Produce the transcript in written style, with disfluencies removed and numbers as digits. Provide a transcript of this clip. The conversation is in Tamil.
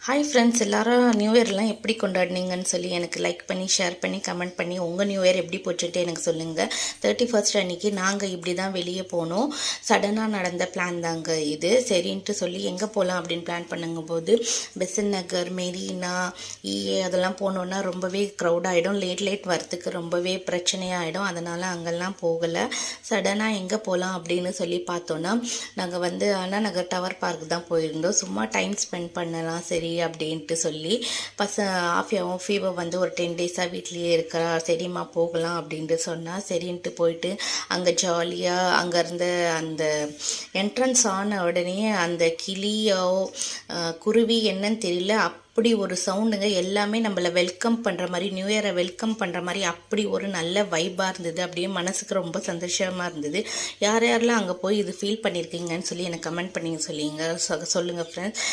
ஹாய் ஃப்ரெண்ட்ஸ், எல்லாரும் நியூ இயர்லாம் எப்படி கொண்டாடினீங்கன்னு சொல்லி எனக்கு லைக் பண்ணி ஷேர் பண்ணி கமெண்ட் பண்ணி உங்கள் நியூ இயர் எப்படி போச்சுட்டு எனக்கு சொல்லுங்கள். 31st அன்றைக்கி நாங்கள் இப்படி தான் வெளியே போனோம். சடனாக நடந்த பிளான் தாங்க இது. சரின்ட்டு சொல்லி எங்கே போகலாம் அப்படின்னு பிளான் பண்ணுங்கும்போது பெசன் நகர், மெரினா, அதெல்லாம் போனோன்னா ரொம்பவே க்ரௌட் ஆகிடும். லேட் வரத்துக்கு ரொம்பவே பிரச்சனையாகிடும். அதனால் அங்கெல்லாம் போகலை. சடனாக எங்கே போகலாம் அப்படின்னு சொல்லி பார்த்தோன்னா நாங்கள் அண்ணா நகர் டவர் பார்க் தான் போயிருந்தோம். சும்மா டைம் ஸ்பெண்ட் பண்ணலாம் சரி அப்படின்ட்டு சொல்லி ஆஃபியாவும் ஃபீவர் ஒரு 10 டேஸாக வீட்லேயே இருக்கிறா. சரிம்மா போகலாம் அப்படின்ட்டு சொன்னால் சரின்ட்டு போயிட்டு அங்கே ஜாலியாக அங்கே இருந்த அந்த என்ட்ரன்ஸ் ஆன உடனே அந்த கிளியோ குருவி என்னன்னு தெரியல, அப்படி ஒரு சவுண்டுங்க. எல்லாமே நம்மளை வெல்கம் பண்ணுற மாதிரி, நியூ இயரை வெல்கம் பண்ணுற மாதிரி அப்படி ஒரு நல்ல வைப்பாக இருந்தது. அப்படியே மனசுக்கு ரொம்ப சந்தோஷமாக இருந்தது. யாரெல்லாம் அங்கே போய் இது ஃபீல் பண்ணியிருக்கீங்கன்னு சொல்லி எனக்கு கமெண்ட் பண்ணி சொல்லுங்கள் ஃப்ரெண்ட்ஸ்.